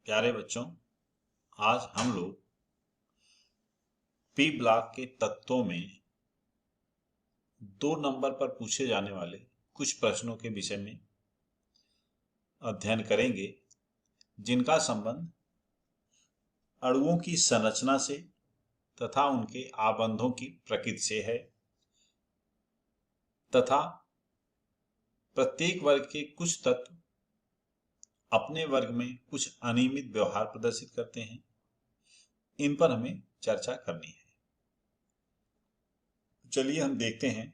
प्यारे बच्चों, आज हम लोग पी ब्लॉक के तत्वों में 2 नंबर पर पूछे जाने वाले कुछ प्रश्नों के विषय में अध्ययन करेंगे, जिनका संबंध अणुओं की संरचना से तथा उनके आबंधों की प्रकृति से है तथा प्रत्येक वर्ग के कुछ तत्व अपने वर्ग में कुछ अनियमित व्यवहार प्रदर्शित करते हैं। इन पर हमें चर्चा करनी है। चलिए हम देखते हैं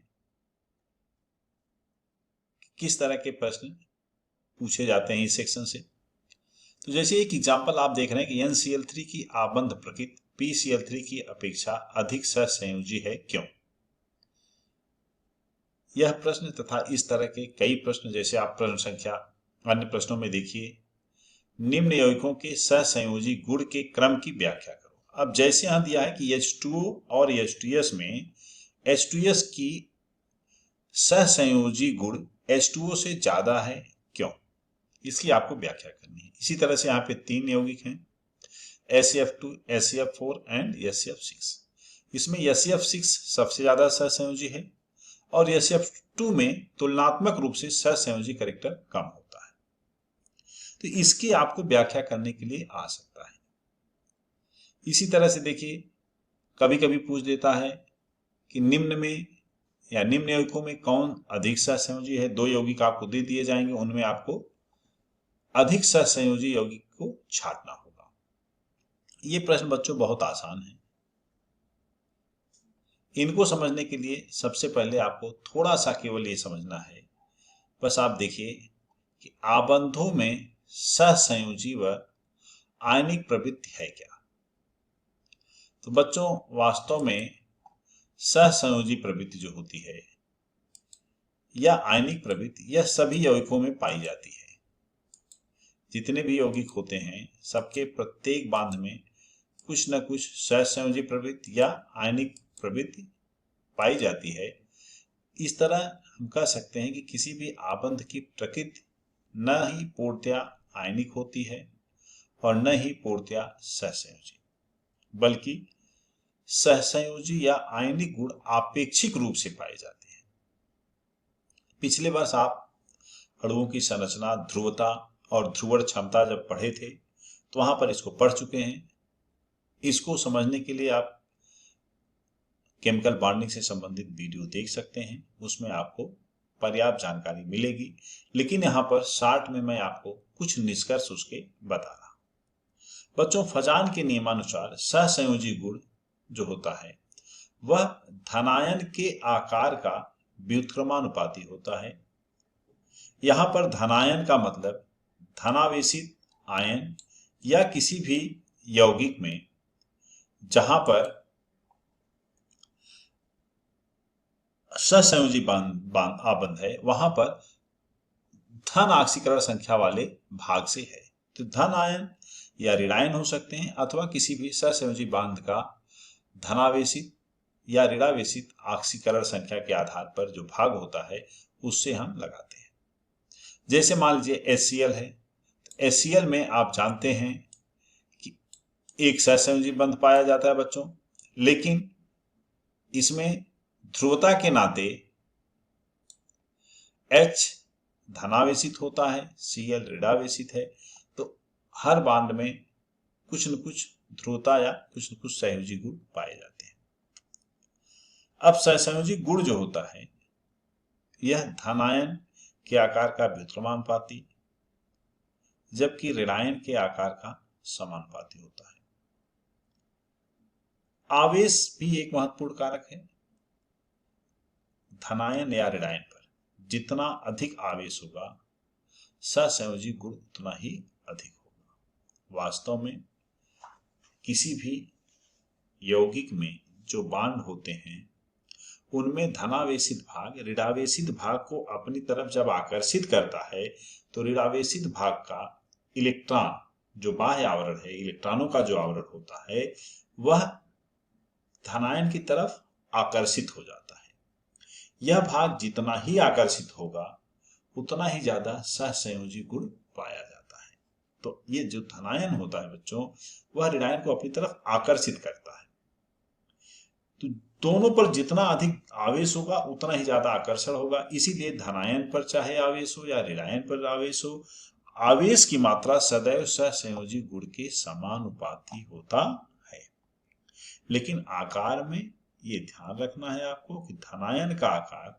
किस तरह के प्रश्न पूछे जाते हैं इस सेक्शन से। तो जैसे एक एग्जांपल आप देख रहे हैं कि NCl3 की आबंध प्रकृति PCl3 की अपेक्षा अधिक सहसंयोजी है, क्यों? यह प्रश्न तथा इस तरह के कई प्रश्न, जैसे आप प्रश्न संख्या अन्य प्रश्नों में देखिए, निम्न यौगिकों के सहसंयोजी गुण के क्रम की व्याख्या करो। अब जैसे यहां दिया है कि H2O और H2S में H2S की सहसंयोजी गुण H2O से ज्यादा है, क्यों? इसकी आपको व्याख्या करनी है। इसी तरह से यहाँ पे 3 यौगिक हैं, SEF2, SEF4 एंड SEF6। इसमें SEF6 सबसे ज्यादा सहसंयोजी है और SEF2 में तुलनात्मक रूप से सहसंयोजी कैरेक्टर कम होता है। तो इसकी आपको व्याख्या करने के लिए आ सकता है। इसी तरह से देखिए, कभी कभी पूछ देता है कि निम्न में या निम्न यौगिकों में कौन अधिक सहसंयोजी है। 2 यौगिक आपको दे दिए जाएंगे, उनमें आपको अधिक सहसंयोजी यौगिक को छांटना होगा। ये प्रश्न बच्चों बहुत आसान है। इनको समझने के लिए सबसे पहले आपको थोड़ा सा केवल ये समझना है, बस आप देखिए कि आबंधों में सहसंयोजी व आयनिक प्रवृत्ति है क्या। तो बच्चों, वास्तव में सहसंयोजी प्रवृत्ति जो होती है या आयनिक प्रवृत्ति, यह सभी यौगिकों में पाई जाती है। जितने भी यौगिक होते हैं, सबके प्रत्येक बांध में कुछ न कुछ सहसंयोजी प्रवृत्ति या आयनिक प्रवृत्ति पाई जाती है। इस तरह हम कह सकते हैं कि किसी भी आबंध की प्रकृति न ही पूर्णतया आयनिक होती है और न ही पूर्णतया सहसंयोजी, बल्कि सहसंयोजी या आयनिक गुण आपेक्षिक रूप से पाए जाते हैं। पिछले वर्ष आप अणुओं की संरचना, ध्रुवता और ध्रुवण क्षमता जब पढ़े थे तो वहां पर इसको पढ़ चुके हैं। इसको समझने के लिए आप केमिकल बॉन्डिंग से संबंधित वीडियो देख सकते हैं, उसमें आपको पर्याप्त जानकारी मिलेगी। लेकिन यहाँ पर शार्ट में मैं आपको कुछ निष्कर्ष उसके बता रहा हूं। बच्चों, फजान के नियमानुसार सहसंयोजी गुण जो होता है वह धनायन के आकार का व्युत्क्रमानुपाती होता है। यहाँ पर धनायन का मतलब धनावेशित आयन या किसी भी यौगिक में जहां पर सहसंयोजी आबंध है, वहां पर धन ऑक्सीकरण संख्या वाले भाग से है। तो धन आयन या ऋणायन हो सकते हैं अथवा किसी भी सहसंयोजी बांध का धनावेशित या ऋणावेशित ऑक्सीकरण संख्या के आधार पर जो भाग होता है उससे हम लगाते हैं। जैसे मान लीजिए HCl है, तो HCl में आप जानते हैं कि एक सहसंयोजी बंध पाया जाता है बच्चों, लेकिन इसमें ध्रुवता के नाते H धनावेशित होता है, Cl ऋणावेशित है, तो हर बांध में कुछ न कुछ ध्रुवता या कुछ न कुछ सहयोजी गुण पाए जाते हैं। अब सहसंयोजी गुण जो होता है यह धनायन के आकार का व्युत्क्रमानुपाती, जबकि ऋणायन के आकार का समानुपाती होता है। आवेश भी एक महत्वपूर्ण कारक है। धनायन या ऋणायन पर जितना अधिक आवेश होगा, सहसंयोजी गुण उतना ही अधिक होगा। वास्तव में किसी भी यौगिक में जो बांड होते हैं उनमें धनावेशित भाग ऋणावेशित भाग को अपनी तरफ जब आकर्षित करता है, तो ऋणावेशित भाग का इलेक्ट्रॉन, जो बाह्य आवरण है, इलेक्ट्रॉनों का जो आवरण होता है, वह धनायन की तरफ आकर्षित हो जाता है। यह भाग जितना ही आकर्षित होगा उतना ही ज्यादा सहसंयोजी गुण पाया जाता है। तो ये जो धनायन होता है बच्चों, वह ऋणायन को अपनी तरफ आकर्षित करता है। तो दोनों पर जितना अधिक आवेश होगा उतना ही ज्यादा आकर्षण होगा, इसीलिए धनायन पर चाहे आवेश हो या ऋणायन पर आवेश हो, आवेश की मात्रा सदैव सहसंयोजी गुण के समानुपाती होता है। लेकिन आकार में ये ध्यान रखना है आपको कि धनायन का आकार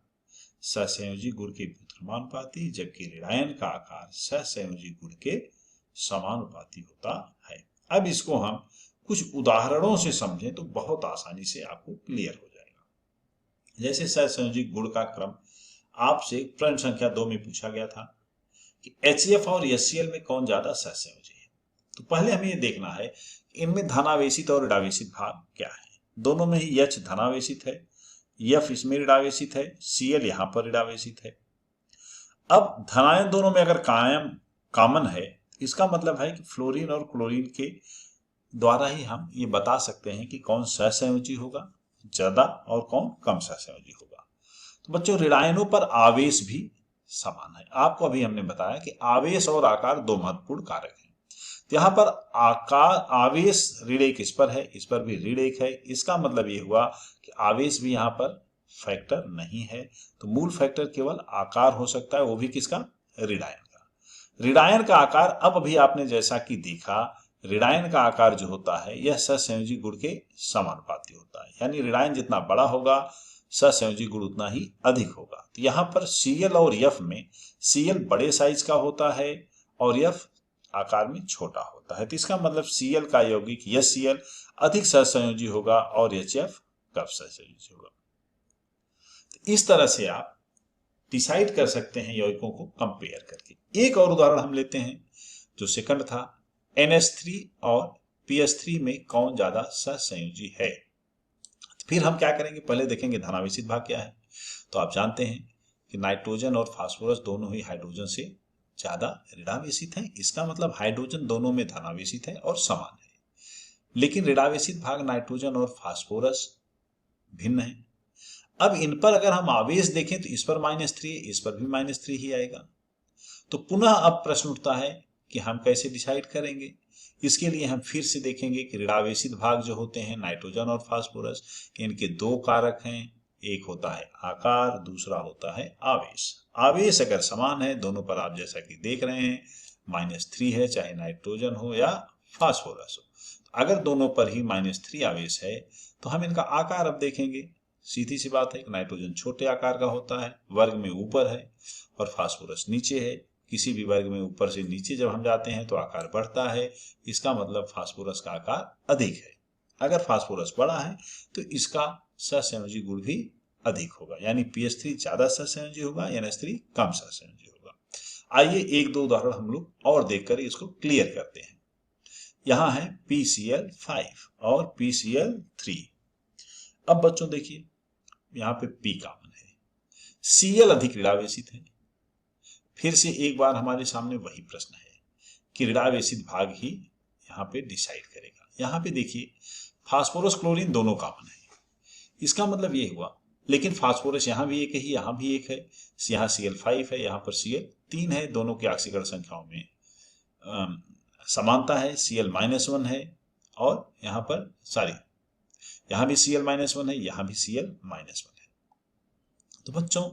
सहसंयोजी गुण के व्युत्क्रमानुपाती, जबकि ऋणायन का आकार सहसंयोजी गुण के समानुपाती होता है। अब इसको हम कुछ उदाहरणों से समझें तो बहुत आसानी से आपको क्लियर हो जाएगा। जैसे सहसंयोजी गुण का क्रम आपसे प्रश्न संख्या 2 में पूछा गया था कि HCF और HCl में कौन ज्यादा सहसंयोजी है। तो पहले हमें यह देखना है कि इनमें धनावेशित और ऋणावेशित भाग क्या है। दोनों में ही H धनावेशित है, F इसमें ऋणावेशित है, Cl यहां पर ऋणावेशित है। अब धनायन दोनों में अगर कायम कॉमन है, इसका मतलब है कि फ्लोरीन और क्लोरीन के द्वारा ही हम ये बता सकते हैं कि कौन सहसंयोजी होगा ज्यादा और कौन कम सहसंयोजी होगा। तो बच्चों ऋणायनों पर आवेश भी समान है। आपको अभी हमने बताया कि आवेश और आकार दो महत्वपूर्ण कारक हैं। तो यहाँ पर आकार आवेश ऋण 1 इस पर है, इस पर भी ऋण 1 है। इसका मतलब ये हुआ कि आवेश भी यहाँ पर फैक्टर नहीं है, तो मूल फैक्टर केवल आकार हो सकता है, वो भी किसका, ऋणायन का। ऋणायन का आकार अब अभी आपने जैसा कि देखा, ऋणायन का आकार जो होता है यह सहसंयोजी गुण के समानुपाती होता है, यानी ऋणायन जितना बड़ा होगा सहसंयोजी गुण उतना ही अधिक होगा। तो यहाँ पर Cl और F में Cl बड़े साइज का होता है और F आकार में छोटा होता है। तो इसका मतलब Cl का यौगिक HCl अधिक सहसंयोजी होगा और HF कम सहसंयोजी होगा। तो इस तरह से आप डिसाइड कर सकते हैं यौगिकों को कंपेयर करके। एक और उदाहरण हम लेते हैं, जो सेकंड था, NH3 और PS3 में कौन ज्यादा सहसंयोजी है। फिर हम क्या करेंगे, पहले देखेंगे धनावेशित भाग क्या है। तो आप जानते हैं कि नाइट्रोजन और फास्फोरस दोनों ही हाइड्रोजन से ज्यादा ऋणावेशित हैं। इसका मतलब हाइड्रोजन दोनों में धनावेशित है और समान है। लेकिन ऋणावेशित भाग नाइट्रोजन और फास्फोरस भिन्न है। अब इन पर अगर हम आवेश देखें तो इस पर -3 है, इस पर भी -3 ही आएगा। तो पुनः अब प्रश्न उठता है कि हम कैसे डिसाइड करेंगे। इसके लिए हम फिर से देखेंगे कि ऋणावेशित भाग जो होते हैं नाइट्रोजन और फास्फोरस, इनके दो कारक हैं, एक होता है आकार, दूसरा होता है आवेश। आवेश अगर समान है, दोनों पर आप जैसा कि देख रहे हैं -3 है, चाहे नाइट्रोजन हो या फास्फोरस हो। अगर दोनों पर ही -3 आवेश है तो हम इनका आकार अब देखेंगे। सीधी सी बात है कि नाइट्रोजन छोटे आकार का होता है, वर्ग में ऊपर है, और फास्फोरस नीचे है। किसी भी वर्ग में ऊपर से नीचे जब हम जाते हैं तो आकार बढ़ता है, इसका मतलब फास्फोरस का आकार अधिक है। अगर फास्फोरस बड़ा है तो इसका सहसंयोजी गुण भी अधिक होगा, यानी PS3 ज्यादा सहसंयोजी होगा, NH3 कम सहसंयोजी होगा। आइए एक दो उदाहरण हम लोग और देखकर इसको क्लियर करते हैं। यहां है PCl5 और PCl3। अब बच्चों देखिए, यहाँ पे P कॉमन है, Cl अधिक ऋणावेशित है। फिर से एक बार हमारे सामने वही प्रश्न है कि ऋणावेशित भाग ही यहाँ पे डिसाइड करेगा। यहाँ पे देखिए फास्फोरस क्लोरीन दोनों कॉमन है, इसका मतलब ये हुआ, लेकिन फास्फोरस यहाँ भी एक है, यहाँ भी एक है। यहाँ Cl5 है, यहाँ पर Cl3 है। दोनों की ऑक्सीकरण संख्याओं में समानता है, Cl-1 है, और यहाँ पर यहाँ भी Cl-1 है, यहाँ भी Cl-1 है। तो बच्चों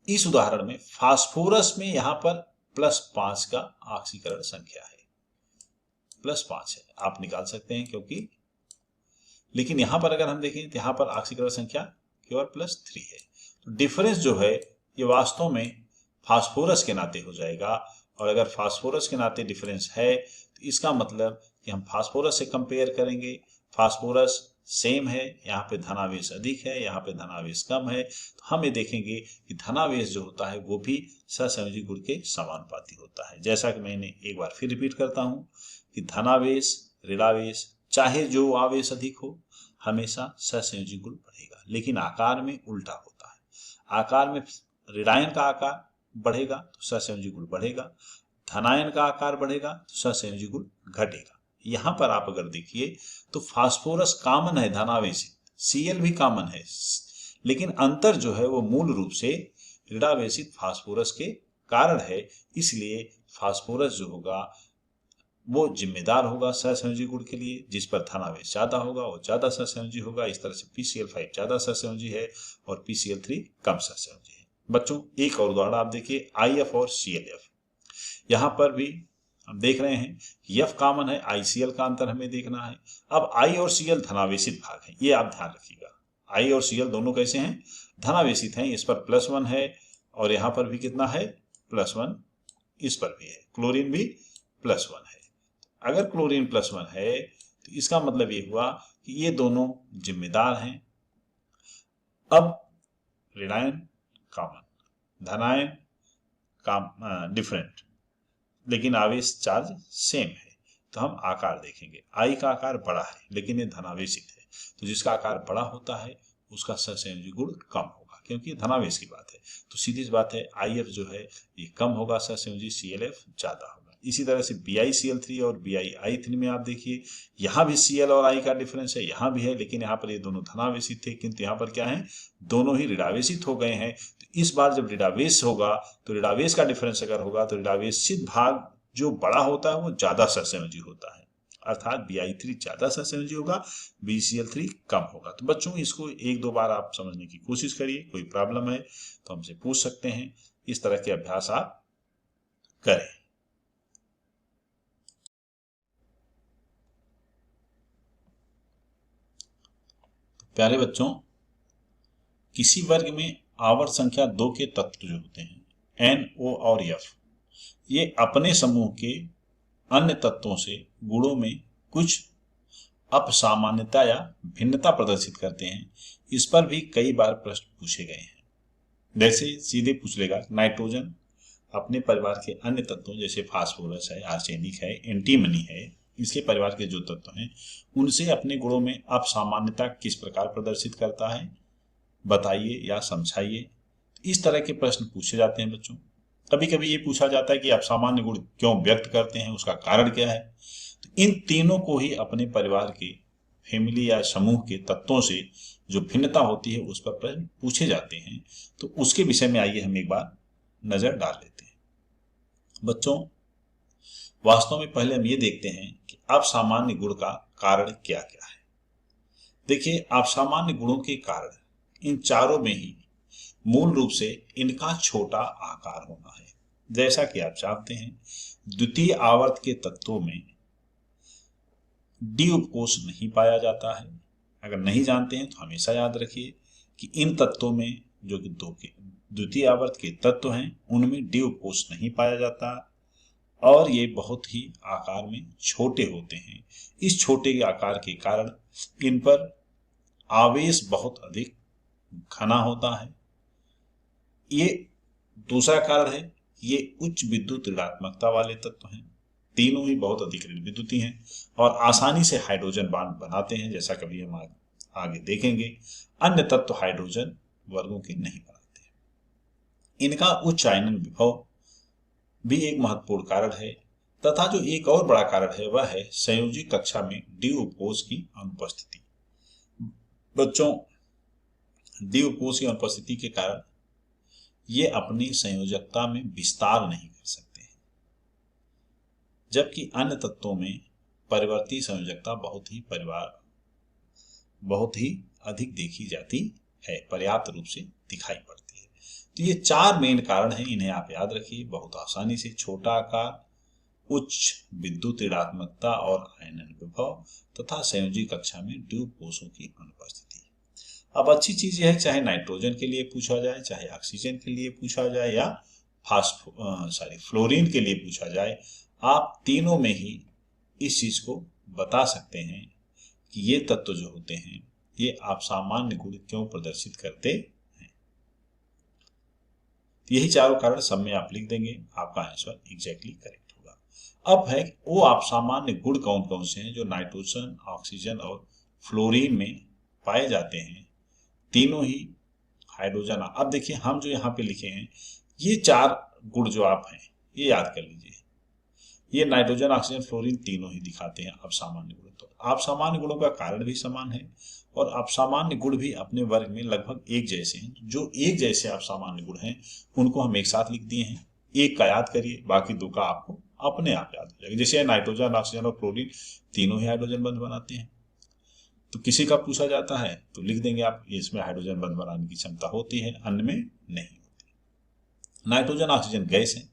इस उदाहरण में फास्फोरस में यहां पर +5 का ऑक्सीकरण संख्या है, +5 है, आप निकाल सकते हैं क्योंकि, लेकिन यहां पर अगर हम देखें तो यहां पर ऑक्सीकरण संख्या केवल +3 है। तो डिफरेंस जो है ये वास्तव में फास्फोरस के नाते हो जाएगा, और अगर फास्फोरस के नाते डिफरेंस है तो इसका मतलब कि हम फास्फोरस से कंपेयर करेंगे। फास्फोरस सेम है, यहाँ पे धनावेश अधिक है, यहाँ पे धनावेश कम है, तो हम ये देखेंगे कि धनावेश जो होता है वो भी सहसंयोजी गुण के समानुपाती होता है। जैसा कि मैंने एक बार फिर रिपीट करता हूं कि धनावेश ऋणावेश चाहे जो आवेश अधिक हो, हमेशा सहसंयोजी गुण बढ़ेगा, लेकिन आकार में उल्टा होता है। आकार में ऋणायन का आकार बढ़ेगा तो सहसंयोजी गुण बढ़ेगा, धनायन का आकार बढ़ेगा तो सहसंयोजी गुण घटेगा। यहां पर आप अगर देखिए तो फास्फोरस कॉमन है धनावेशित, Cl भी कॉमन है, लेकिन अंतर जो है वो मूल रूप से ऋणावेशित फास्फोरस के कारण है, इसलिए फास्फोरस जो होगा वो जिम्मेदार होगा सहसंयोजी गुण के लिए। जिस पर धनावेश ज्यादा होगा वो ज्यादा सहसंयोजी होगा। इस तरह से PCl5 ज्यादा सहसंयोजी है और PCl3 कम सहसंयोजी है। बच्चों एक और उदाहरण आप देखिए, IF और ClF। यहाँ पर भी हम देख रहे हैं F कॉमन है, ICl का अंतर हमें देखना है। अब I और Cl धनावेशित भाग है, ये आप ध्यान रखिएगा। I और Cl दोनों कैसे हैं? धनावेशित हैं। इस पर +1 है और यहाँ पर भी कितना है? +1। इस पर भी है, क्लोरीन भी +1 है। अगर क्लोरीन +1 है तो इसका मतलब ये हुआ कि ये दोनों जिम्मेदार हैं। अब ऋणायन कॉमन, धनायन डिफरेंट, लेकिन आवेश चार्ज सेम है। तो हम आकार देखेंगे, I का आकार बड़ा है लेकिन ये धनावेशित है, तो जिसका आकार बड़ा होता है उसका सहसंयोजी गुण कम होगा, क्योंकि धनावेश की बात है। तो सीधी सी बात है, IF जो है ये कम होगा सहसंयोजी, ClF ज्यादा होगा। इसी तरह से BiCl3 और BiI3 में आप देखिए, यहाँ भी Cl और I का डिफरेंस है, यहाँ भी है, लेकिन यहाँ पर ये दोनों धनावेशित थे, किंतु यहाँ पर क्या है? दोनों ही ऋणावेशित हो गए हैं। तो इस बार जब ऋणावेश होगा तो ऋणावेश का डिफरेंस अगर होगा तो ऋणावेशित भाग जो बड़ा होता है वो ज्यादा सहसंयोजी होता है, अर्थात BI3 ज्यादा सहसंयोजी होगा, BCl3 कम होगा। तो बच्चों इसको एक दो बार आप समझने की कोशिश करिए, कोई प्रॉब्लम है तो हमसे पूछ सकते हैं। इस तरह के अभ्यास आप करें। प्यारे बच्चों, किसी वर्ग में आवर्त संख्या 2 के तत्व जो होते हैं N, O और F, ये अपने समूह के अन्य तत्वों से गुणों में कुछ अपसामान्यता या भिन्नता प्रदर्शित करते हैं। इस पर भी कई बार प्रश्न पूछे गए हैं। जैसे सीधे पूछ लेगा, नाइट्रोजन अपने परिवार के अन्य तत्वों जैसे फास्फोरस है, आर्सेनिक है, एंटीमनी है, इसके परिवार के जो तत्व हैं उनसे अपने गुणों में अपसामान्यता किस प्रकार प्रदर्शित करता है, बताइए या समझाइए। इस तरह के प्रश्न पूछे जाते हैं बच्चों। कभी कभी ये पूछा जाता है कि अपसामान्य गुण क्यों व्यक्त करते हैं, उसका कारण क्या है। तो इन तीनों को ही अपने परिवार के, फैमिली या समूह के तत्वों से जो भिन्नता होती है उस पर प्रश्न पूछे जाते हैं। तो उसके विषय में आइए हम एक बार नजर डाल लेते हैं। बच्चों वास्तव में पहले हम ये देखते हैं कि असामान्य गुण का कारण क्या क्या है। देखिए, असामान्य गुणों के कारण इन चारों में ही मूल रूप से इनका छोटा आकार होना है। जैसा कि आप जानते हैं, द्वितीय आवर्त के तत्वों में डी उपकोष नहीं पाया जाता है। अगर नहीं जानते हैं तो हमेशा याद रखिए कि इन तत्वों में जो कि द्वितीय आवर्त के तत्व हैं उनमें डी उपकोष नहीं पाया जाता और ये बहुत ही आकार में छोटे होते हैं। इस छोटे आकार के कारण इन पर आवेश बहुत अधिक घना होता है। ये दूसरा कारण है, ये उच्च विद्युत ऋणात्मकता वाले तत्व हैं। तीनों ही बहुत अधिक ऋण विद्युती हैं और आसानी से हाइड्रोजन बांड बनाते हैं, जैसा कभी हम आगे देखेंगे। अन्य तत्व हाइड्रोजन वर्गों के नहीं बनाते। इनका उच्च आयनन विभव भी एक महत्वपूर्ण कारण है तथा जो एक और बड़ा कारण है वह है संयोजी कक्षा में डी उपकोष की अनुपस्थिति। बच्चों, डी उपकोष की अनुपस्थिति के कारण ये अपनी संयोजकता में विस्तार नहीं कर सकते हैं, जबकि अन्य तत्वों में परिवर्ती संयोजकता बहुत ही अधिक देखी जाती है, पर्याप्त रूप से दिखाई पड़ती है। तो ये चार मेन कारण हैं, इन्हें आप याद रखिए बहुत आसानी से। छोटा आकार, उच्च विद्युत ऋणात्मकता और आयनन विभव तथा संयोजी कक्षा में डी उपकोषों की अनुपस्थिति। अब अच्छी चीज यह है, चाहे नाइट्रोजन के लिए पूछा जाए, चाहे ऑक्सीजन के लिए पूछा जाए या फ्लोरीन के लिए पूछा जाए, आप तीनों में ही इस चीज को बता सकते हैं कि ये तत्व जो होते हैं ये आप सामान्य गुण क्यों प्रदर्शित करते हैं। यही चारों कारण सब में आप लिख देंगे, आपका आंसर एग्जैक्टली करेक्ट होगा। अब है वो आप सामान्य गुण कौन कौन से हैं जो नाइट्रोजन, ऑक्सीजन और फ्लोरीन में पाए जाते हैं। तीनों ही हाइड्रोजन। अब देखिए, हम जो यहाँ पे लिखे हैं ये चार गुण जो आप हैं ये याद कर लीजिए। ये नाइट्रोजन, ऑक्सीजन, फ्लोरीन तीनों ही दिखाते हैं अब सामान्य गुण। तो आप सामान्य गुणों का कारण भी समान है और आप सामान्य गुण भी अपने वर्ग में लगभग एक जैसे हैं। जो एक जैसे आप सामान्य गुण हैं उनको हम एक साथ लिख दिए हैं। एक का याद करिए, बाकी दो का आपको अपने आप याद हो जाएगा। जैसे नाइट्रोजन, ऑक्सीजन और क्लोरीन तीनों ही हाइड्रोजन बंध बनाते हैं, तो किसी का पूछा जाता है तो लिख देंगे आप, इसमें हाइड्रोजन बंध बनाने की क्षमता होती है, अन्य में नहीं होती। नाइट्रोजन, ऑक्सीजन गैस है,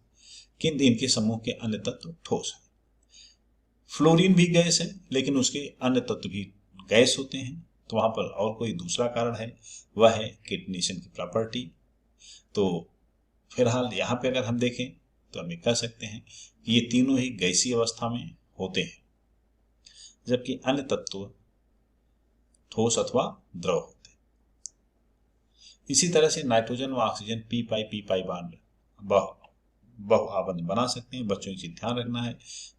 किंतु इनके समूह के अन्य तत्व ठोस है। फ्लोरीन भी गैस है, लेकिन उसके अन्य तत्व भी गैस होते हैं, तो वहां पर और कोई दूसरा कारण है, वह है किटनेशन की प्रॉपर्टी। तो फिलहाल यहाँ पे अगर हम देखें तो हम ये कह सकते हैं कि ये तीनों ही गैसीय अवस्था में होते हैं, जबकि अन्य तत्व ठोस अथवा द्रव होते हैं। इसी तरह से नाइट्रोजन व ऑक्सीजन पी पाई बॉन्ड बहु आबंध बना सकते हैं। बच्चों को ध्यान रखना है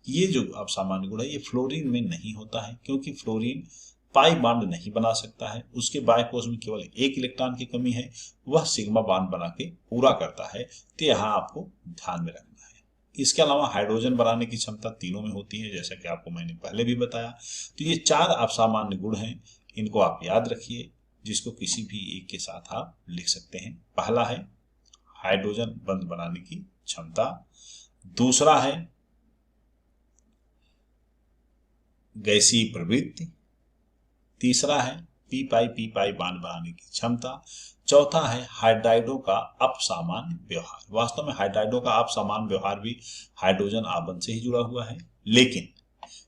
ये जो अब सामान्य गुण है ये फ्लोरीन में नहीं होता है, क्योंकि फ्लोरीन पाई बॉन्ड नहीं बना सकता है, उसके बायकोष में केवल एक इलेक्ट्रॉन की कमी है, वह सिग्मा बॉन्ड बना के पूरा करता है। तो यहाँ आपको ध्यान में रखना है। इसके अलावा हाइड्रोजन बनाने की क्षमता तीनों में होती है, जैसा कि आपको मैंने पहले भी बताया। तो ये 4 असामान्य गुण हैं, इनको आप याद रखिए, जिसको किसी भी एक के साथ आप लिख सकते हैं। पहला है हाइड्रोजन बंध बनाने की क्षमता, दूसरा है गैसीय प्रवृत्ति, तीसरा है पी पाई बॉन्ड बनाने की क्षमता, चौथा है हाइड्राइडों का अपसामान्य व्यवहार। वास्तव में हाइड्राइडों का अपसामान्य व्यवहार भी हाइड्रोजन आबंध से ही जुड़ा हुआ है, लेकिन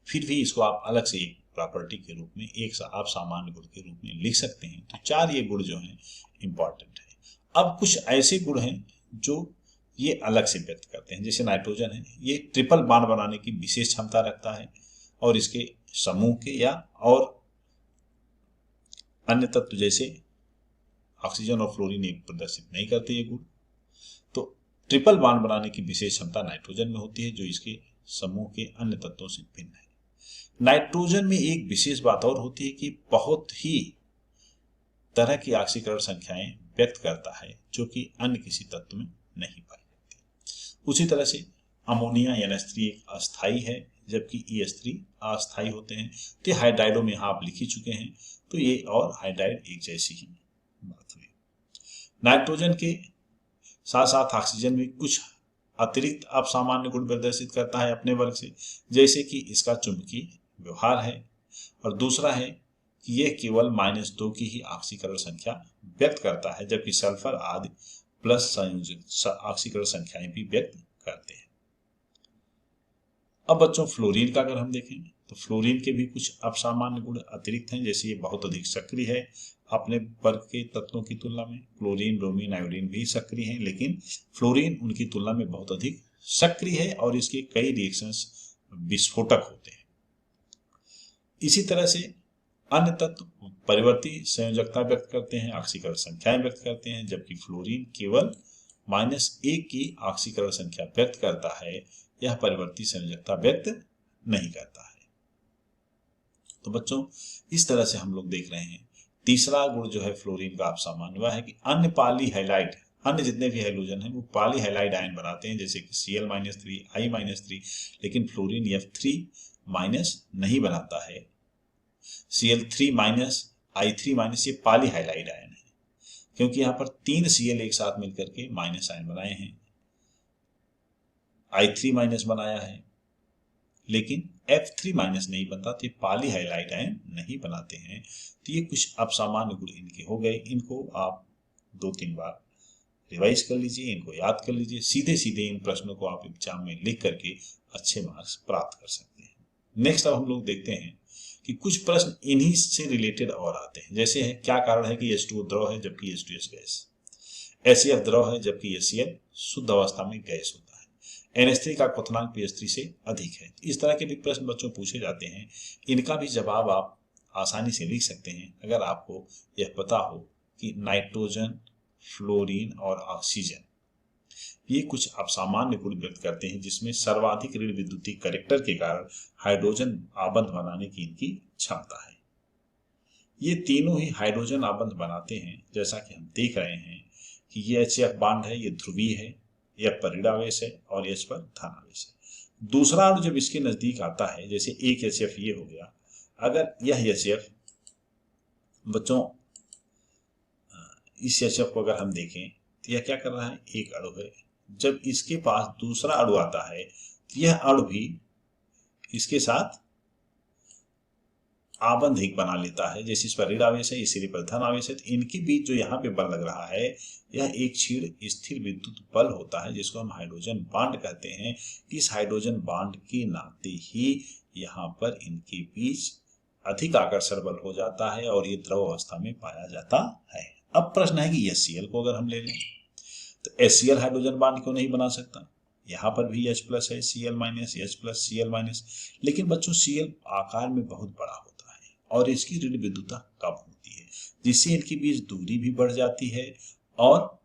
फिर भी इसको आप अलग से एक प्रॉपर्टी के रूप में, एक अपसामान्य गुण के रूप में लिख सकते हैं। तो 4 ये गुण जो हैं इंपॉर्टेंट है। अब कुछ ऐसे गुण हैं जो ये अलग से व्यक्त करते हैं। जैसे नाइट्रोजन है, ये ट्रिपल बॉन्ड बनाने की विशेष क्षमता रखता है, और इसके समूह के या और अन्य तत्व जैसे ऑक्सीजन और फ्लोरीन एक प्रदर्शित नहीं करते ये गुण। तो ट्रिपल बॉन्ड बनाने की विशेष क्षमता नाइट्रोजन में होती है, जो इसके समूह के अन्य तत्वों से भिन्न है। नाइट्रोजन में एक विशेष बात और होती है कि बहुत ही तरह की ऑक्सीकरण संख्याएं व्यक्त करता है, जो कि अन्य किसी तत्व में नहीं पाई जाती। उसी तरह से अमोनिया NH3 एक अस्थाई है, जबकि EH3 अस्थाई होते हैं। तो हाइड्राइडों में आप लिख ही चुके हैं, तो ये और हाइड्राइड एक जैसी ही बात हुई। नाइट्रोजन के साथ साथ ऑक्सीजन भी कुछ अतिरिक्त असामान्य गुण प्रदर्शित करता है अपने वर्ग से, जैसे कि इसका चुंबकीय व्यवहार है, और दूसरा है कि यह केवल -2 की ही ऑक्सीकरण संख्या व्यक्त करता है, जबकि सल्फर आदि प्लस संयोजित ऑक्सीकरण संख्याएं भी व्यक्त करते हैं। अब बच्चों फ्लोरीन का अगर हम देखें तो फ्लोरीन के भी कुछ असामान्य गुण अतिरिक्त हैं, जैसे ये बहुत अधिक सक्रिय है अपने वर्ग के तत्वों की तुलना में। क्लोरीन, ब्रोमीन, आयोडीन भी सक्रिय हैं, लेकिन फ्लोरीन उनकी तुलना में बहुत अधिक सक्रिय है, और इसके कई रिएक्शंस विस्फोटक होते हैं। इसी तरह से अन्य तत्व परिवर्ती संयोजकता व्यक्त करते हैं, ऑक्सीकरण संख्याएं व्यक्त करते हैं, जबकि फ्लोरीन केवल -1 की ऑक्सीकरण संख्या व्यक्त करता है, यह परिवर्ती संयोजकता व्यक्त नहीं करता है। तो बच्चों इस तरह से हम लोग देख रहे हैं तीसरा गुण जो है फ्लोरीन का अपसामान्य, वह है कि अन्य पॉलीहैलाइड, अन्य जितने भी हैलोजन हैं वो पॉलीहैलाइड आयन बनाते हैं, जैसे कि Cl-3 I-3, लेकिन फ्लोरीन F3- नहीं बनाता है। Cl3- I3- ये पॉलीहैलाइड आयन है, क्योंकि यहाँ पर 3 Cl एक साथ मिलकर के माइनस आयन बनाए हैं, I3- बनाया है, लेकिन F3- नहीं बनता, तो ये पॉलीहैलाइड आयन नहीं बनाते हैं। तो ये कुछ असामान्य गुण इनके हो गए। इनको आप 2-3 बार रिवाइज कर लीजिए, इनको याद कर लीजिए, सीधे सीधे इन प्रश्नों को आप एग्जाम में लिख करके अच्छे मार्क्स प्राप्त कर सकते हैं। नेक्स्ट अब हम लोग देखते हैं कि कुछ प्रश्न इन्हीं से रिलेटेड और आते हैं, जैसे है क्या कारण है कि H2O द्रव है जबकि H2S गैस, HCl द्रव है जबकि HCl शुद्ध अवस्था में गैस होता है, NH3 का क्वथनांक pH3 से अधिक है। इस तरह के भी प्रश्न बच्चों पूछे जाते हैं, इनका भी जवाब आप आसानी से लिख सकते हैं अगर आपको यह पता हो कि नाइट्रोजन, फ्लोरीन और ऑक्सीजन ये कुछ असामान्य गुण व्यक्त करते हैं, जिसमें सर्वाधिक ऋण विद्युतीय कैरेक्टर के कारण हाइड्रोजन आबंध बनाने की इनकी क्षमता है। ये तीनों ही हाइड्रोजन आबंध बनाते हैं, जैसा कि हम देख रहे हैं कि ये HF बॉन्ड है, ये ध्रुवीय है, F पर ऋणावेश है और H पर धनावेश है। दूसरा अणु जब इसके नजदीक आता है, जैसे एक HF ये हो गया, अगर यह HF बच्चों इस HF को अगर हम देखें तो यह क्या कर रहा है, एक अणु है जब इसके पास दूसरा अणु आता है तो यह अणु भी इसके साथ आबंध एक बना लेता है। जैसे इस पर ऋण आवेश है, इसी पर धन आवेश है, तो इनके बीच जो यहाँ पे बल लग रहा है यह एक क्षीण स्थिर विद्युत बल होता है, जिसको हम हाइड्रोजन बॉन्ड कहते हैं। इस हाइड्रोजन बॉन्ड के नाते ही यहाँ पर इनके बीच अधिक आकर्षण बल हो जाता है और ये द्रव अवस्था में पाया जाता है। अब प्रश्न है कि HCl को अगर हम ले लें तो HCl हाइड्रोजन बॉन्ड क्यों नहीं बना सकता? यहाँ पर भी H प्लस है, Cl minus, H plus Cl minus, लेकिन बच्चों Cl आकार में बहुत बड़ा होता है और इसकी ऋण विद्युतता कम होती है, जिससे इनके बीच दूरी भी बढ़ जाती है और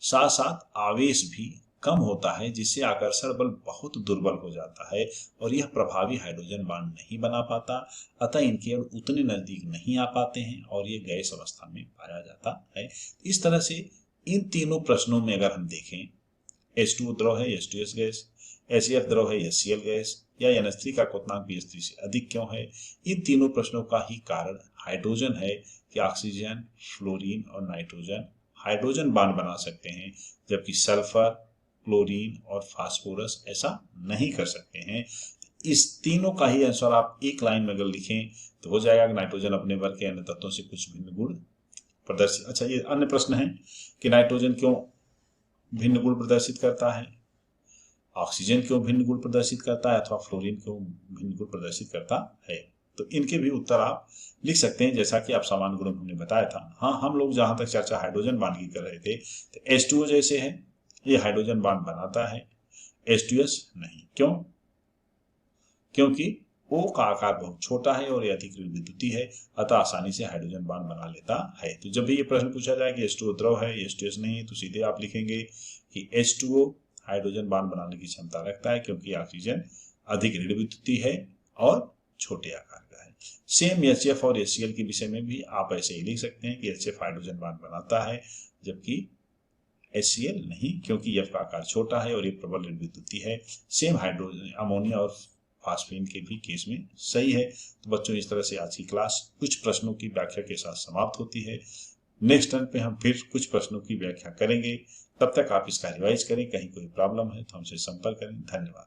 साथ साथ आवेश भी कम होता है, जिससे आकर्षण बल बहुत दुर्बल हो जाता है और यह प्रभावी हाइड्रोजन बॉन्ड नहीं बना पाता। अतः इनके अणु उतने नजदीक नहीं आ पाते हैं और ये गैस अवस्था में पाया जाता है। इस तरह से इन तीनों प्रश्नों में अगर हम देखें, H2O द्रव है, H2S गैस, HCl द्रव है, HCl गैस, या NH3 का क्वथनांक BH3 से अधिक क्यों है, इन तीनों प्रश्नों का ही कारण हाइड्रोजन है कि ऑक्सीजन, फ्लोरीन और नाइट्रोजन हाइड्रोजन बॉन्ड बना सकते हैं, जबकि सल्फर, क्लोरीन और फास्फोरस ऐसा नहीं कर सकते हैं। इस तीनों का ही आंसर आप एक लाइन में अगर लिखें तो हो जाएगा कि नाइट्रोजन अपने वर्ग के अन्य तत्वों से कुछ भिन्न गुण प्रदर्शित। अच्छा, ये अन्य प्रश्न है कि नाइट्रोजन क्यों भिन्न गुण प्रदर्शित करता है, ऑक्सीजन क्यों भिन्न गुण प्रदर्शित करता है, अथवा फ्लोरीन क्यों भिन्न गुण प्रदर्शित करता है। तो इनके भी उत्तर आप लिख सकते हैं, जैसा कि आप सामान्य गुणों हमने बताया था। हाँ, हम लोग जहां तक चर्चा हाइड्रोजन बॉन्ड की कर रहे थे, तो H2O जैसे है, ये हाइड्रोजन बॉन्ड बनाता है, H2S नहीं। क्यों? क्योंकि O का आकार बहुत छोटा है और ये अधिक विद्युतीय है, अतः आसानी से हाइड्रोजन बॉन्ड बना लेता है। तो जब भी ये प्रश्न पूछा जाए कि H2O द्रव है, H2S नहीं, तो सीधे आप लिखेंगे कि H2O हाइड्रोजन बॉन्ड बनाने की क्षमता रखता है, क्योंकि ऑक्सीजन अधिक ऋण विद्युतीय है और छोटे आकार का है। सेम HF और HCl के विषय में भी आप ऐसे ही लिख सकते हैं कि HF हाइड्रोजन बॉन्ड बनाता है, जबकि HCl नहीं, क्योंकि F का आकार छोटा है और ये प्रबल ऋण विद्युतीय है। सेम हाइड्रोजन अमोनिया और फास्फीन के भी केस में सही है। तो बच्चों, इस तरह से आज की क्लास कुछ प्रश्नों की व्याख्या के साथ समाप्त होती है। नेक्स्ट टर्न पे हम फिर कुछ प्रश्नों की व्याख्या करेंगे। तब तक आप इसका रिवाइज करें। कहीं कोई प्रॉब्लम है तो हमसे संपर्क करें। धन्यवाद।